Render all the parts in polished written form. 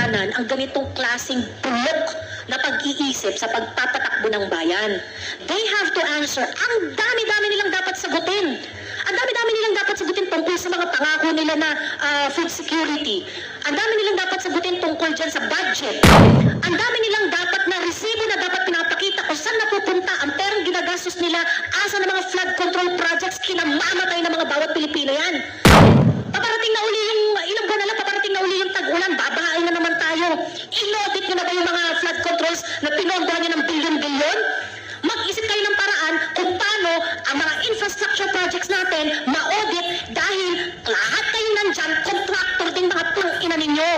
pangangailangan ang ganitong klaseng bulok na pag-iisip sa pagpapatakbo ng bayan. They have to answer. Ang dami-dami nilang dapat sagutin. Ang dami-dami nilang dapat sagutin tungkol sa mga pangako nila na food security. Ang dami nilang dapat sagutin tungkol dyan sa budget. Ang dami nilang dapat na resibo na dapat pinapakita kung saan napupunta ang perang ginagastos nila, asa ng mga flood control projects, kinamamatay ng mga bawat Pilipino yan. Paparating na uli yung, ilang buwan na lang, paparating na uli yung tag-ulan, babahain na naman tayo. Inaudit nyo na ba yung mga flood controls na pinondohan nyo ng bilyon-bilyon? Mag-isip kayo ng paraan kung paano ang mga infrastructure projects natin ma-audit dahil lahat kayo nandyan, contractor din mga pang-ina ninyo.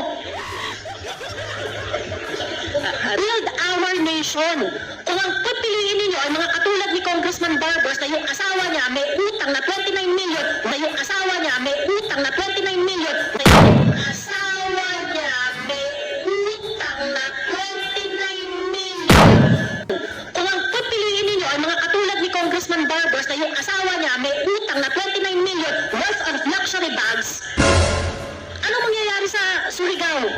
Build our nation. Kung ang pipiliin ninyo ay mga katulad ni Congressman Barbers na yung asawa niya may utang na 29 million, na yung asawa niya may utang na 29 million, na yung asawa niya may utang na 29 million. Kung ang pipiliin ninyo ay mga katulad ni Congressman Barbers na yung asawa niya may utang na 29 million worth of luxury bags, ano mangyayari sa Surigao?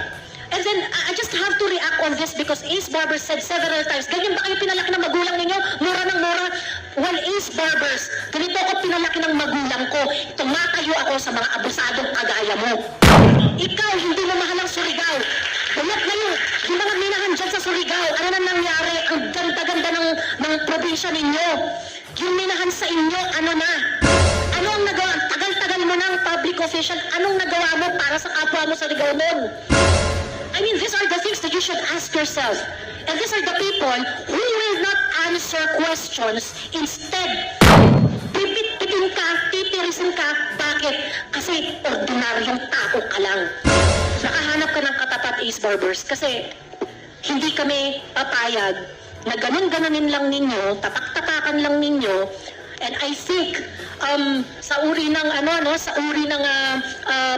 And then, I just have to react on this because Ace Barbers said several times, ganyan ba kayo pinalaki ng magulang ninyo? Mura ng mura. Well, Ace Barbers, ganito ako pinalaki ng magulang ko. Tumatayo ako sa mga abusadong kagaya mo. Ikaw, hindi mo mahal ang Surigao. Bulok na yung mga minahan dyan sa Surigao. Ano na nangyari? Ang ganda-ganda ng probinsya ninyo. Yung minahan sa inyo, ano na? Ano ang nagawa? Tagal-tagal mo ng public official. Anong nagawa mo para sa kapwa mo sa Surigao nun? I mean, these are the things that you should ask yourself. And these are the people who will not answer questions. Instead, pipit-pitin ka, titirisin ka. Bakit? Kasi ordinaryong tao ka lang. Nakahanap ka ng katapat, Ace Barbers. Kasi hindi kami papayag na ganun-ganunin lang ninyo, tapak-tapakan lang ninyo. And I think sa uri ng sa uri ng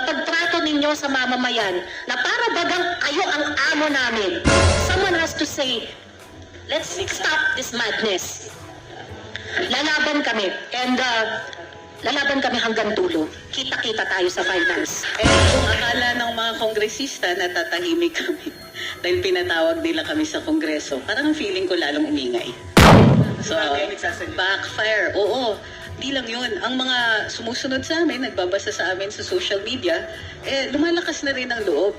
pagtrato ninyo sa mamamayan na para bagang kayo ang amo namin. Someone has to say, let's stop this madness. Lalaban kami and lalaban kami hanggang dulo. Kita-kita tayo sa finals. Eh kung akala ng mga kongresista na tatahimik kami dahil pinatawag nila kami sa kongreso, parang ang feeling ko lalong umingay. So, backfire. Oo, di lang yun. Ang mga sumusunod sa amin, nagbabasa sa amin sa social media, lumalakas na rin ang loob.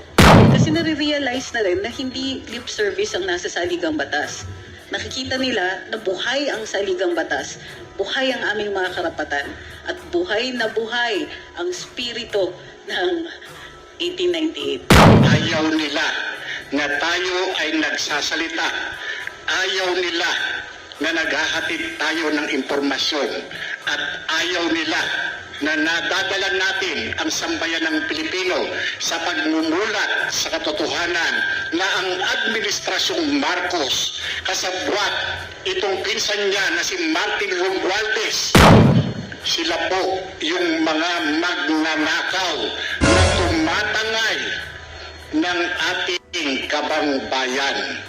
Kasi nare-realize na rin na hindi lip service ang nasa saligang batas. Nakikita nila na buhay ang saligang batas, buhay ang aming mga karapatan, at buhay na buhay ang spirito ng 1898. Ayaw nila na tayo ay nagsasalita. Ayaw nila na naghahatid tayo ng impormasyon at ayaw nila na nadadala natin ang sambayan ng Pilipino sa pagmumulat sa katotohanan na ang Administrasyong Marcos, kasabwat itong pinsan niya na si Martin Romualdez, sila po yung mga magnanakaw na tumatangay ng ating kabangbayan.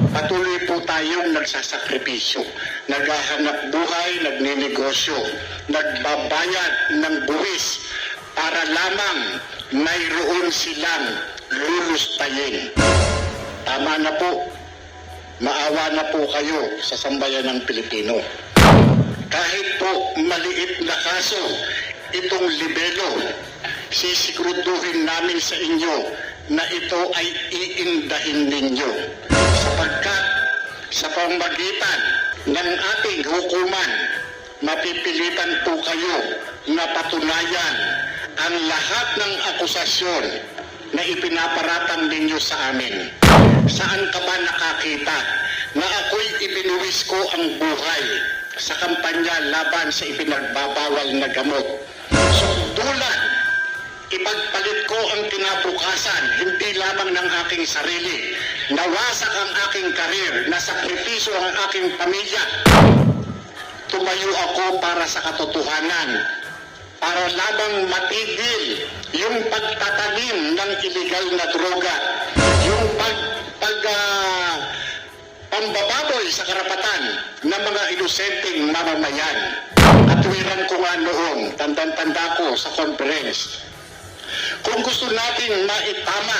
Patuloy po tayong nagsasakripisyo, naghahanap buhay, nagninegosyo, nagbabayad ng buwis para lamang mayroon silang lulustayin. Tama na po, maawa na po kayo sa sambayan ng Pilipino. Kahit po maliit na kaso, itong libelo, sisiguraduhin namin sa inyo na ito ay iindahin ninyo. Sapagkat sa pamagitan ng ating hukuman, mapipilitan po kayo na patunayan ang lahat ng akusasyon na ipinaparatang ninyo sa amin. Saan ka ba nakakita na ako'y ibinuwis ko ang buhay sa kampanya laban sa ipinagbabawal na gamot? Sundulan, ipagpalit ko ang kinabukasan, hindi lamang ng aking sarili. Nawasak ang aking karir, nasakripisyo ang aking pamilya. Tumayo ako para sa katotohanan, para lamang matigil yung pagtatanim ng iligal na droga, yung pambababoy sa karapatan ng mga inosenteng mamamayan. Katwiran ko nga noon, tandang-tanda ko sa conference, kung gusto natin maitama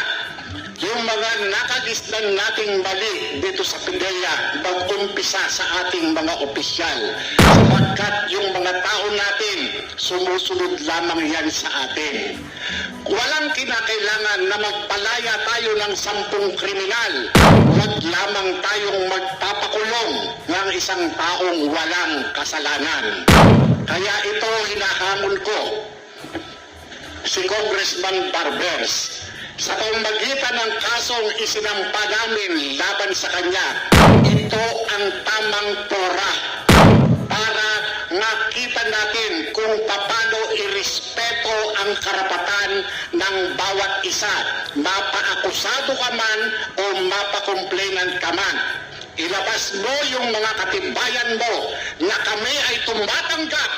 yung mga nakagisnan nating mali dito sa PIDEA mag-umpisa sa ating mga opisyal. Sapagkat yung mga tao natin, sumusunod lamang yan sa atin. Walang kinakailangan na magpalaya tayo ng 10 kriminal. Huwag lamang tayong magpapakulong ng isang taong walang kasalanan. Kaya ito hinahamon ko si Congressman Barbers sa pamamagitan ng kasong isinampa namin laban sa kanya. Ito ang tamang pora para makita natin kung paano irespeto ang karapatan ng bawat isa, mapaakusado ka man o mapakomplainan ka man. Ilabas mo yung mga katibayan mo na kami ay tumatanggap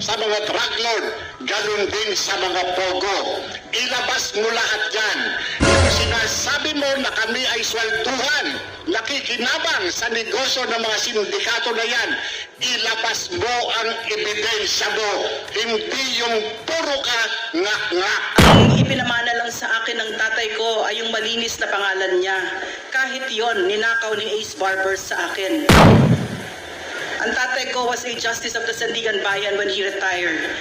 sa mga drug lord, ganun din sa mga pogo. Ilabas mo lahat yan. Yung sinasabi mo na kami ay swelduhan, nakikinabang sa negosyo ng mga sindikato na yan, ilabas mo ang ebidensya mo, hindi yung puro ka ngak-ngak. Ang ipinamana lang sa akin ng tatay ko ay yung malinis na pangalan niya. Kahit yon ninakaw ni Ace Barbers sa akin. Ang tatay ko was a justice of the Sandigan Bayan when he retired.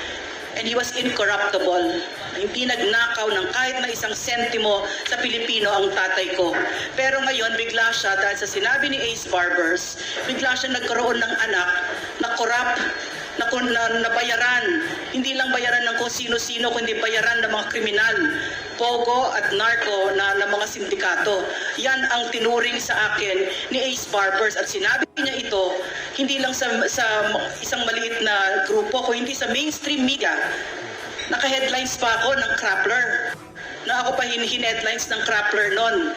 And he was incorruptible. Hindi nagnakaw ng kahit na isang sentimo sa Pilipino ang tatay ko. Pero ngayon, bigla siya, dahil sa sinabi ni Ace Barbers, bigla siya nagkaroon ng anak na corrupt, na bayaran. Hindi lang bayaran ng kung sino-sino, kundi bayaran ng mga kriminal, pogo at narco na mga sindikato. Yan ang tinuring sa akin ni Ace Barbers. At sinabi niya ito, hindi lang sa isang maliit na grupo ko, hindi sa mainstream media. Naka-headlines pa ako ng Krappler. Na ako pa hin-headlines ng Krappler noon.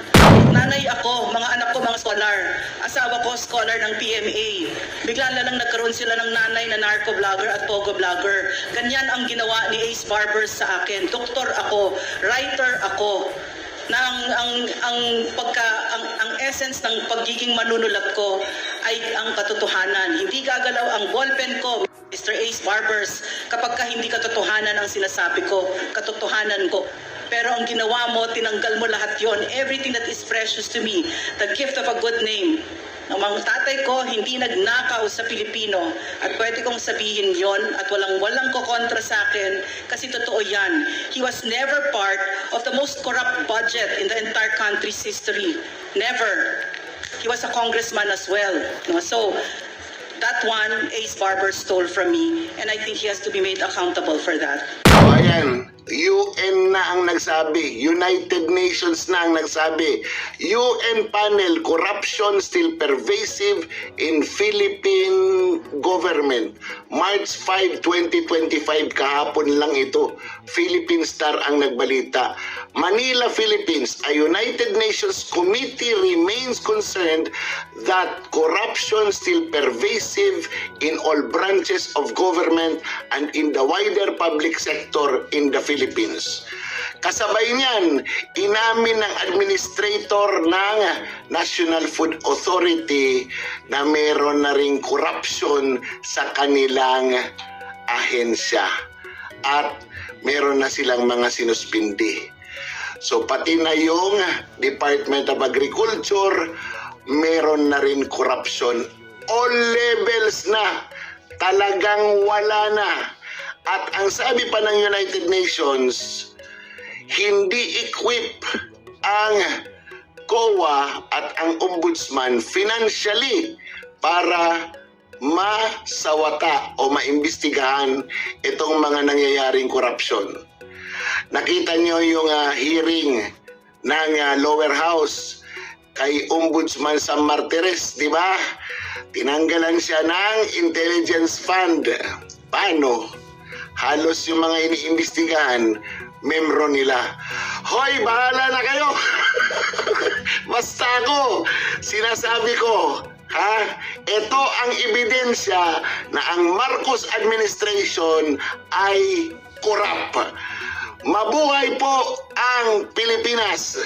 Nanay ako, mga anak ko mga scholar. Asawa ko scholar ng PMA. Bigla na lang nagkaroon sila ng nanay na narco vlogger at pogo vlogger. Ganyan ang ginawa ni Ace Barbers sa akin. Doktor ako, writer ako. Na ang essence ng pagiging manunulat ko ay ang katotohanan. Hindi gagalaw ang ballpen ko, Mr. Ace Barbers, kapag ka hindi katotohanan ang sinasabi ko, katotohanan ko. Pero ang ginawa mo, tinanggal mo lahat yon. Everything that is precious to me, the gift of a good name. Ang mga tatay ko, hindi nagnakaw sa Pilipino. At pwede kong sabihin yon at walang kokontra sa akin kasi totoo yan. He was never part of the most corrupt budget in the entire country's history. Never. He was a congressman as well. So, that one, Ace Barbers stole from me. And I think he has to be made accountable for that. O ayan, UN na ang nagsabi, United Nations na ang nagsabi, UN panel, corruption still pervasive in Philippine government. March 5, 2025, kahapon lang ito, Philippine Star ang nagbalita. Manila, Philippines, a United Nations committee remains concerned that corruption still pervasive in all branches of government and in the wider public sector in the Philippines. Kasabay niyan, inamin ng administrator ng National Food Authority na meron na ring corruption sa kanilang ahensya at meron na silang mga sinuspindi. So pati na yung Department of Agriculture, meron na rin corruption. All levels na, talagang wala na. At ang sabi pa ng United Nations, hindi equip ang COA at ang Ombudsman financially para masawata o maimbestigahan itong mga nangyayaring korupsyon. Nakita nyo yung hearing ng lower house kay Ombudsman Sam Martires, di ba? Tinanggalan siya ng intelligence fund. Paano? Halos yung mga iniimbestigahan, membro nila. Hoy, bahala na kayo! Basta ako, sinasabi ko, ito ang ebidensya na ang Marcos administration ay corrupt. Mabuhay po ang Pilipinas!